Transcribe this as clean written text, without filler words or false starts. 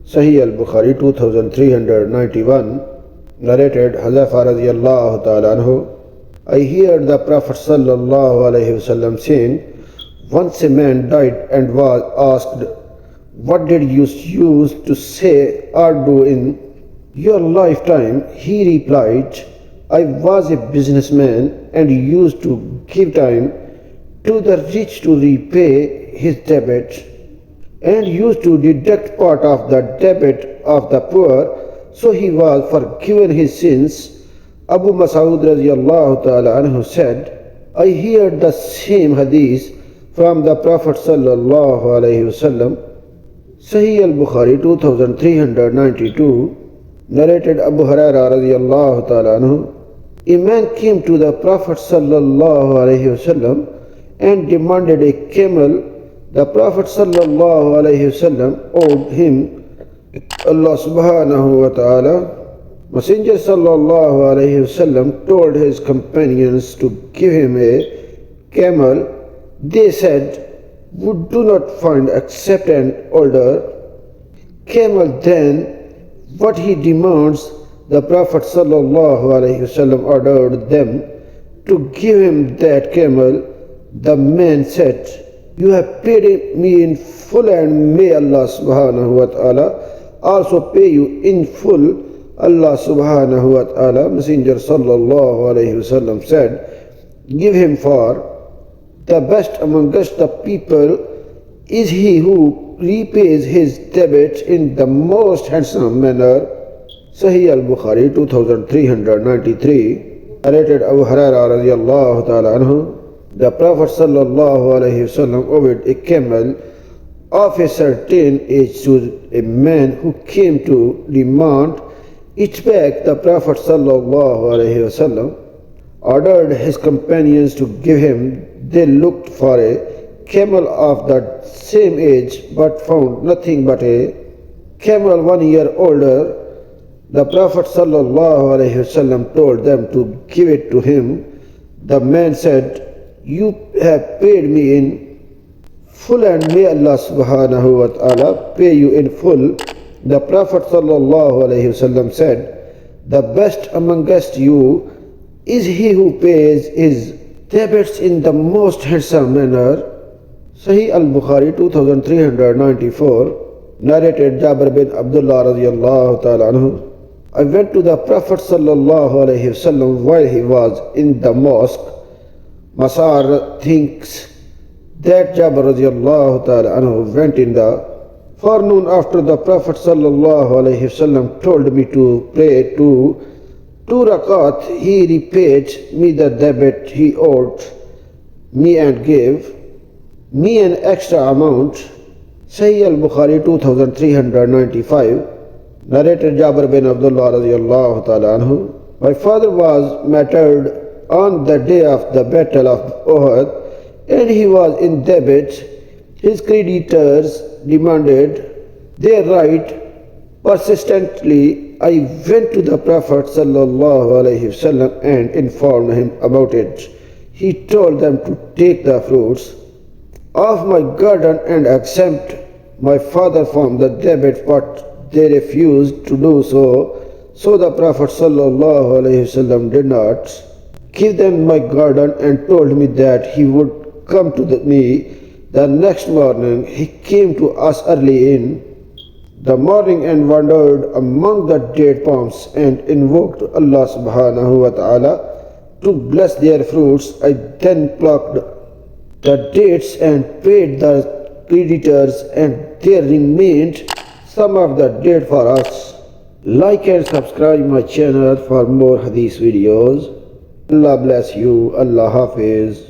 Sahih Al-Bukhari 2391, narrated Huzaifa radiyallahu ta'ala anhu, I heard the Prophet sallallaho wasallam saying, once a man died and was asked, what did you use to say or do in your lifetime? He replied, I was a businessman and used to give time to the rich to repay his debt, and used to deduct part of the debt of the poor, so he was forgiven his sins. Abu Mas'ud radiyallahu ta'ala anhu said, I heard the same hadith from the Prophet sallallahu alaihi wasallam. Sahih Al-Bukhari 2392, narrated Abu Hurairah radiyallahu ta'ala anhu, a man came to the Prophet sallallahu alaihi wasallam and demanded a camel. The Prophet sallallahu alaihi wasallam owed him Allah subhanahu wa ta'ala. Messenger sallallahu alaihi wasallam told his companions to give him a camel. They said, we do not find except an older camel than what he demands. The Prophet sallallahu alaihi wasallam ordered them to give him that camel. The man said, you have paid me in full, and may Allah subhanahu wa ta'ala also pay you in full. Allah subhanahu wa ta'ala, Messenger sallallahu alayhi wasallam said, give him, for the best amongst the people is he who repays his debt in the most handsome manner. Sahih Al-Bukhari 2393, narrated Abu Hurairah radiyallahu ta'ala anhu, the Prophet sallallahu alayhi wasallam owed a camel of a certain age to a man who came to demand it back. The Prophet sallallahu alayhi wasallam ordered his companions to give him. They looked for a camel of the same age but found nothing but a camel 1 year older. The Prophet sallallahu alayhi wasallam told them to give it to him. The man said, you have paid me in full, and may Allah subhanahu wa ta'ala pay you in full. The Prophet sallallahu alayhi wasallam said, the best amongst you is he who pays his debts in the most handsome manner. Sahih Al-Bukhari 2394, narrated Jabir bin Abdullah radiyallahu ta'ala anhu, I went to the Prophet sallallahu alayhi wasallam while he was in the mosque. Masar thinks that Jabir radiyallahu ta'ala anhu went in the forenoon after the Prophet sallallahu alayhi wasallam told me to pray two rakat. He repaid me the debt he owed me and gave me an extra amount. Sahih Al-Bukhari 2395, narrated Jabir bin Abdullah radiyallahu ta'ala anhu, my father was martyred on the day of the battle of Uhud, and he was in debt. His creditors demanded their right persistently. I went to the Prophet sallallahu alaihi wasallam and informed him about it. He told them to take the fruits of my garden and exempt my father from the debt, but they refused to do so. So the Prophet sallallahu alaihi wasallam did not give them my garden and told me that he would come to me the next morning. He came to us early in the morning and wandered among the date palms and invoked Allah subhanahu wa ta'ala to bless their fruits. I then plucked the dates and paid the creditors, and there remained some of the date for us. Like and subscribe my channel for more hadith videos. Allah bless you. Allah Hafiz.